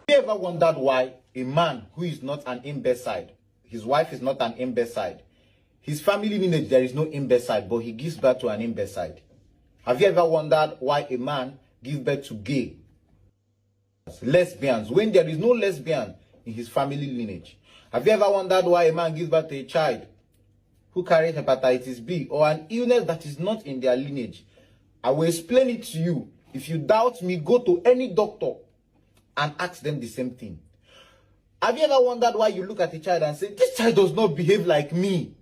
Have you ever wondered why a man who is not an imbecile, his wife is not an imbecile, his family lineage there is no imbecile, but he gives birth to an imbecile? Have you ever wondered why a man gives birth to gay, lesbians, when there is no lesbian in his family lineage? Have you ever wondered why a man gives birth to a child who carries hepatitis B or an illness that is not in their lineage? I will explain it to you. If you doubt me, go to any doctor and ask them the same thing. Have you ever wondered why you look at a child and say, this child does not behave like me?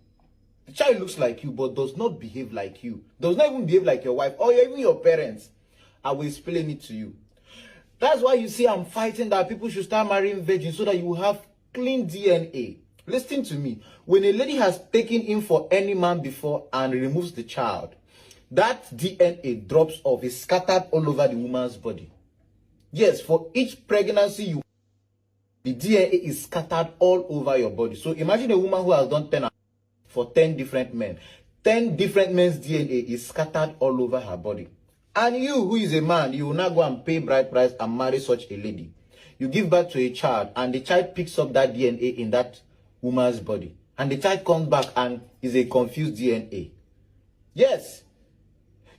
The child looks like you, but does not behave like you. Does not even behave like your wife or even your parents. I will explain it to you. That's why you see I'm fighting that people should start marrying virgins so that you have clean DNA. Listen to me. When a lady has taken in for any man before and removes the child, that DNA drops off, is scattered all over the woman's body. Yes, for each pregnancy, the DNA is scattered all over your body. So imagine a woman who has done 10 for 10 different men. 10 different men's DNA is scattered all over her body. And you, who is a man, you will not go and pay bride price and marry such a lady. You give birth to a child, and the child picks up that DNA in that woman's body. And the child comes back and is a confused DNA. Yes.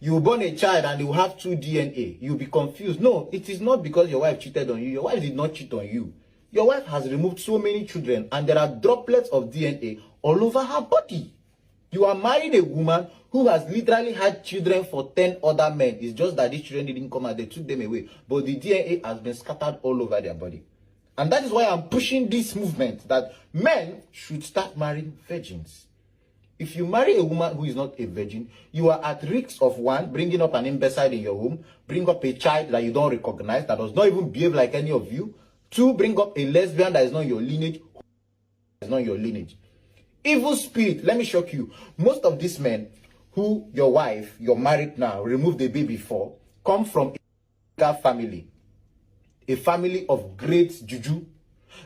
You born a child and you have two DNA. You'll be confused. No, it is not because your wife cheated on you. Your wife did not cheat on you. Your wife has removed so many children, and there are droplets of DNA all over her body. You are marrying a woman who has literally had children for 10 other men. It's just that these children didn't come out, they took them away. But the DNA has been scattered all over their body. And that is why I'm pushing this movement that men should start marrying virgins. If you marry a woman who is not a virgin, you are at risk of, one, bringing up an imbecile in your home, bring up a child that you don't recognize, that does not even behave like any of you. Two, bring up a lesbian that is not your lineage, Evil spirit, let me shock you. Most of these men who your wife, you're married now, removed the baby for, come from a family of great juju.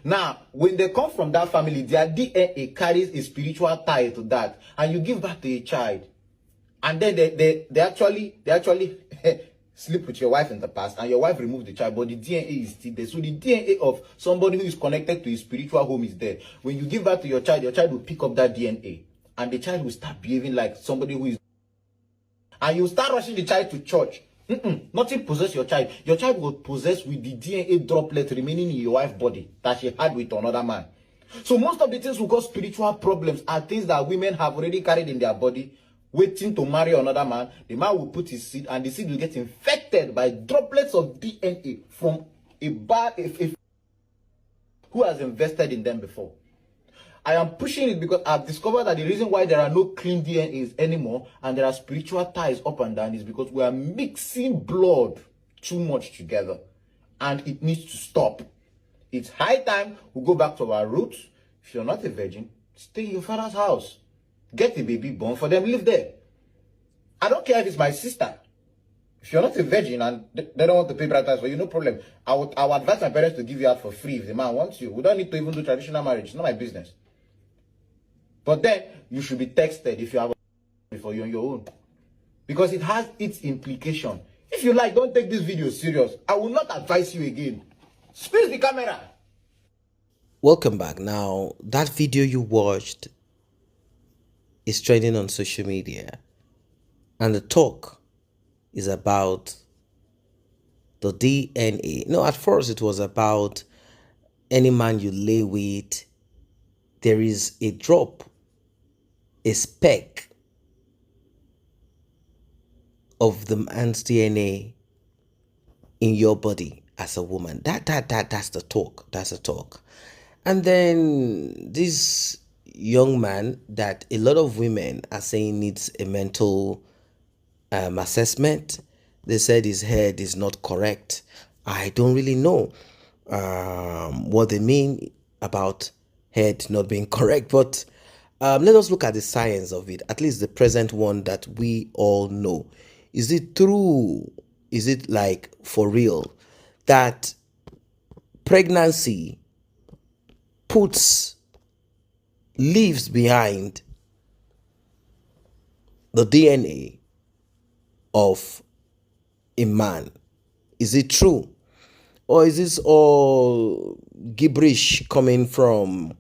Now, when they come from that family, their DNA carries a spiritual tie to that, and you give birth to a child, and then they actually sleep with your wife in the past, and your wife removed the child, but the DNA is still there. So the DNA of somebody who is connected to his spiritual home is there. When you give birth to your child will pick up that DNA, and the child will start behaving like somebody who is, and you start rushing the child to church. Nothing possess your child. Your child will possess with the DNA droplet remaining in your wife's body that she had with another man. So most of the things who cause spiritual problems are things that women have already carried in their body, waiting to marry another man. The man will put his seed, and the seed will get infected by droplets of DNA from a who has invested in them before. I am pushing it because I've discovered that the reason why there are no clean DNAs anymore and there are spiritual ties up and down is because we are mixing blood too much together, and it needs to stop. It's high time we go back to our roots. If you're not a virgin, stay in your father's house. Get a baby born for them, live there. I don't care if it's my sister. If you're not a virgin and they don't want to pay bride price for you, no problem. I would advise my parents to give you out for free if the man wants you. We don't need to even do traditional marriage. It's not my business. But then you should be texted if you have a for you on your own, because it has its implication. If you like, don't take this video serious. I will not advise you again. Squeeze the camera. Welcome back. Now, that video you watched is trending on social media, and the talk is about the DNA. No, at first it was about any man you lay with, there is a drop, a speck of the man's DNA in your body as a woman. That's the talk. That's the talk. And then this young man that a lot of women are saying needs a mental assessment. They said his head is not correct. I don't really know what they mean about head not being correct, but let us look at the science of it, at least the present one that we all know. Is it true? Is it like for real that pregnancy leaves behind the DNA of a man? Is it true? Or is this all gibberish coming from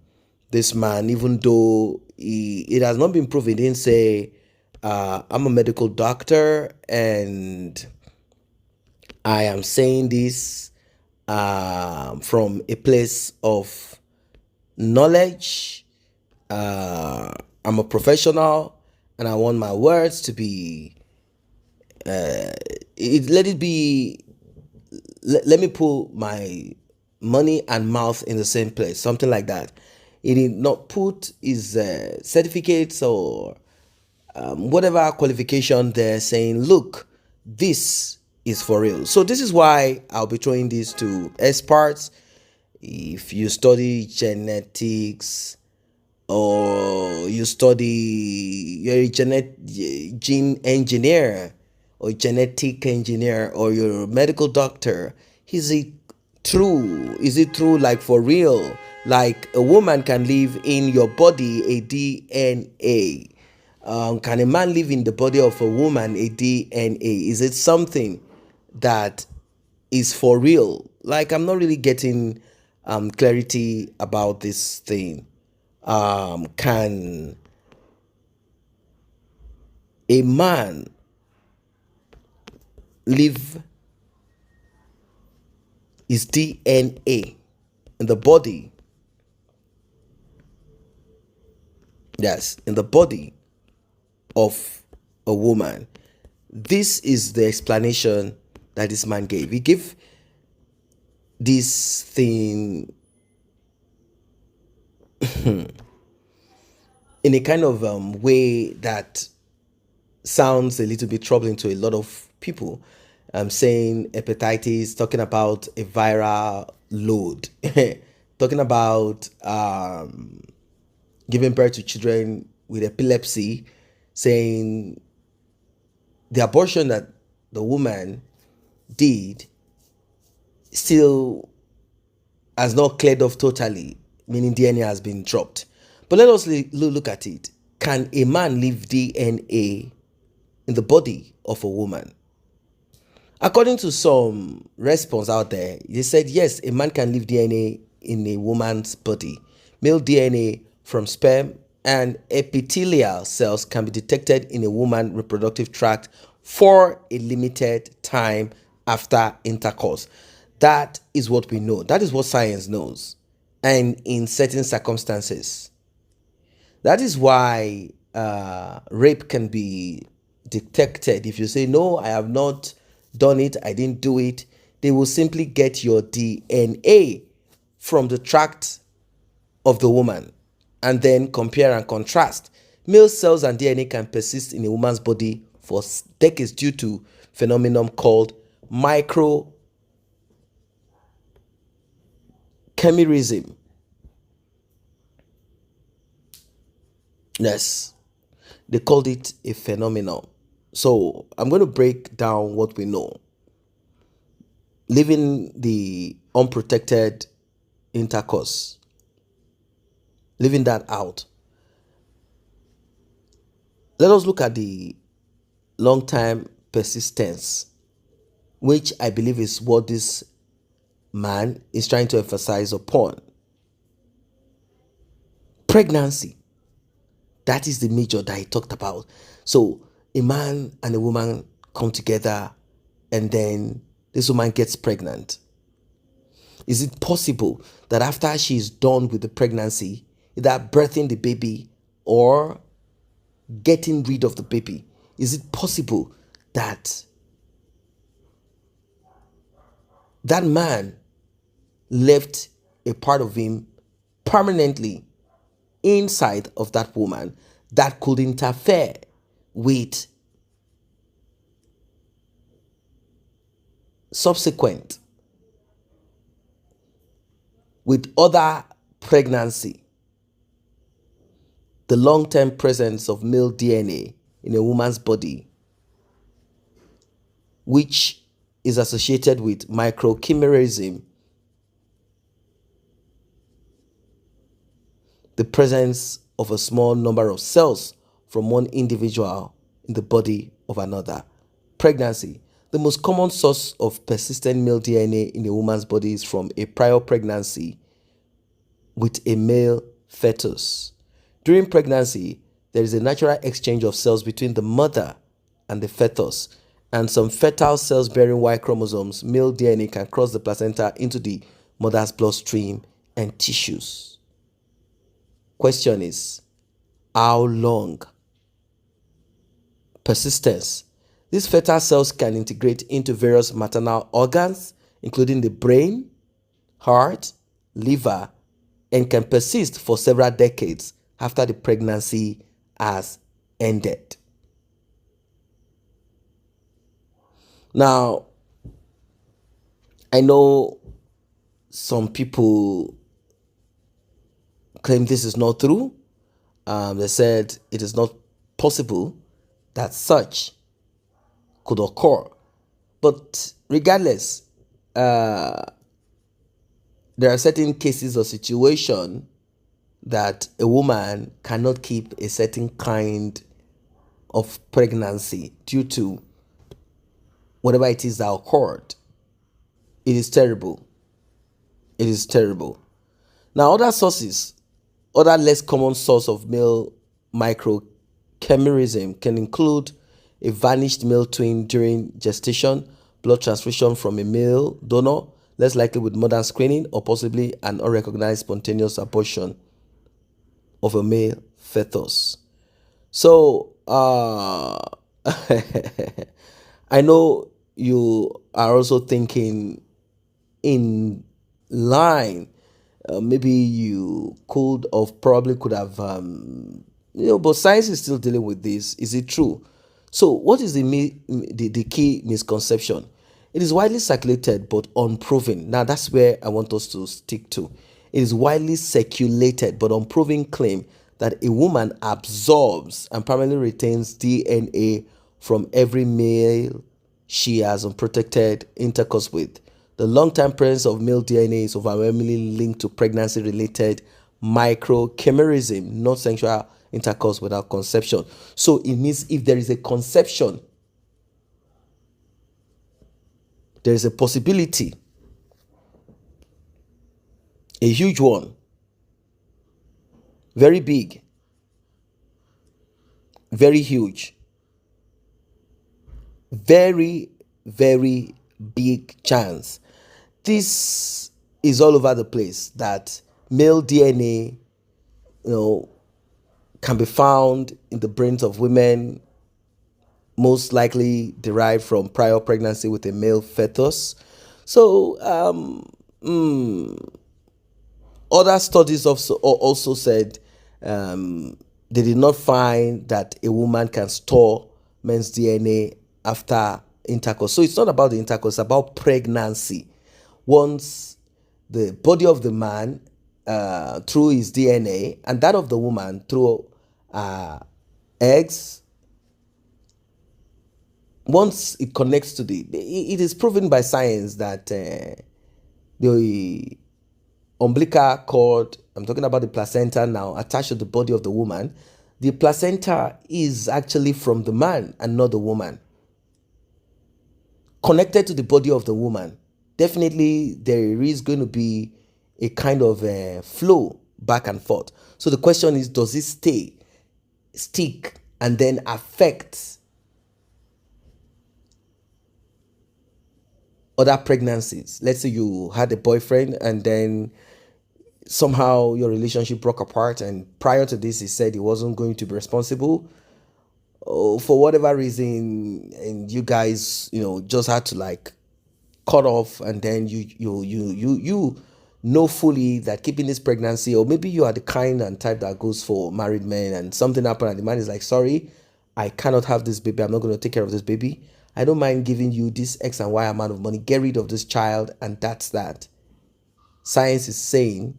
this man, even though it has not been proven? He didn't say, I'm a medical doctor and I am saying this from a place of knowledge. I'm a professional and I want my words to be, let it be, let me put my money and mouth in the same place, something like that. He did not put his certificates or whatever qualification they're saying, look, this is for real. So this is why I'll be throwing this to experts. If you study genetics or you study, you're a gene engineer or genetic engineer or you're a medical doctor, is it true, like for real, like a woman can live in your body a DNA? Can a man live in the body of a woman a DNA? Is it something that is for real? Like, I'm not really getting clarity about this thing. Can a man live his DNA in the body? Yes, in the body of a woman. This is the explanation that this man gave. He gave this thing in a kind of way that sounds a little bit troubling to a lot of people. I'm saying hepatitis, talking about a viral load, talking about giving birth to children with epilepsy, saying the abortion that the woman did still has not cleared off totally, meaning DNA has been dropped. But let us look at it. Can a man leave DNA in the body of a woman? According to some response out there, they said yes, a man can leave DNA in a woman's body. Male DNA from sperm and epithelial cells can be detected in a woman's reproductive tract for a limited time after intercourse. That is what we know. That is what science knows. And in certain circumstances, that is why rape can be detected. If you say, no, I have not done it, I didn't do it, they will simply get your DNA from the tract of the woman and then compare and contrast. Male cells and DNA can persist in a woman's body for decades due to phenomenon called microchimerism. Yes, they called it a phenomenon. So I'm going to break down what we know. Living the unprotected intercourse, leaving that out. Let us look at the long-time persistence, which I believe is what this man is trying to emphasize upon. Pregnancy. That is the major that he talked about. So a man and a woman come together and then this woman gets pregnant. Is it possible that after she's done with the pregnancy, either birthing the baby or getting rid of the baby, is it possible that that man left a part of him permanently inside of that woman that could interfere with subsequent, with other pregnancy? The long-term presence of male DNA in a woman's body, which is associated with microchimerism, the presence of a small number of cells from one individual in the body of another. Pregnancy. The most common source of persistent male DNA in a woman's body is from a prior pregnancy with a male fetus. During pregnancy, there is a natural exchange of cells between the mother and the fetus, and some fetal cells bearing Y chromosomes, male DNA, can cross the placenta into the mother's bloodstream and tissues. Question is, how long? Persistence. These fetal cells can integrate into various maternal organs, including the brain, heart, liver, and can persist for several decades after the pregnancy has ended. Now, I know some people claim this is not true. They said it is not possible that such could occur. But regardless, there are certain cases or situation that a woman cannot keep a certain kind of pregnancy due to whatever it is that occurred. It is terrible. It is terrible. Now, other sources, other less common source of male microchimerism can include a vanished male twin during gestation, blood transfusion from a male donor, less likely with modern screening, or possibly an unrecognized spontaneous abortion of a male fetus. So, I know you are also thinking in line. Maybe you could have, but science is still dealing with this. Is it true? So, what is the key misconception? It is widely circulated but unproven. Now, that's where I want us to stick to. It is widely circulated but unproven claim that a woman absorbs and permanently retains DNA from every male she has unprotected intercourse with. The long-term presence of male DNA is overwhelmingly linked to pregnancy-related microchimerism, not sexual intercourse without conception. So it means if there is a conception, there is a possibility, a huge one, very big, very huge, very, very big chance. This is all over the place that male DNA, can be found in the brains of women, most likely derived from prior pregnancy with a male fetus. So, other studies also said they did not find that a woman can store men's DNA after intercourse. So it's not about the intercourse, it's about pregnancy. Once the body of the man through his DNA and that of the woman through eggs, once it connects to it is proven by science that the umbilical cord, I'm talking about the placenta now, attached to the body of the woman, the placenta is actually from the man and not the woman. Connected to the body of the woman, definitely there is going to be a kind of flow back and forth. So the question is, does it stick, and then affect other pregnancies? Let's say you had a boyfriend and then somehow your relationship broke apart, and prior to this he said he wasn't going to be responsible for whatever reason, and you guys just had to cut off, and then you know fully that keeping this pregnancy, or maybe you are the kind and type that goes for married men, and something happened and the man is like, sorry, I cannot have this baby, I'm not going to take care of this baby, I don't mind giving you this X and Y amount of money, get rid of this child, and that's that. Science is saying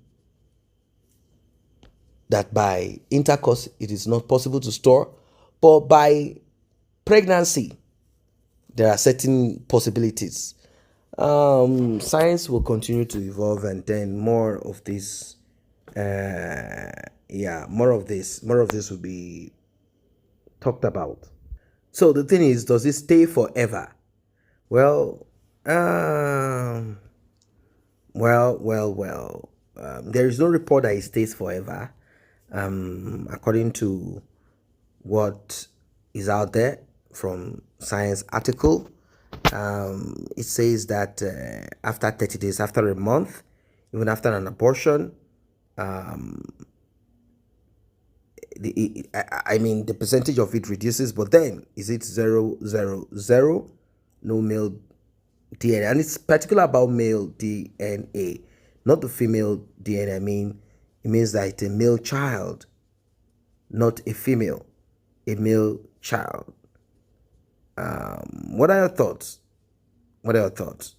that by intercourse it is not possible to store, but by pregnancy there are certain possibilities. Science will continue to evolve, and then more of this will be talked about. So the thing is, does it stay forever? Well, um, well. There is no report that it stays forever. According to what is out there from science article, it says that after 30 days, after a month, even after an abortion, I mean the percentage of it reduces. But then is it 000? No male DNA, and it's particular about male DNA, not the female DNA. I mean, it means that it's a male child, not a female, a male child. What are your thoughts? What are your thoughts?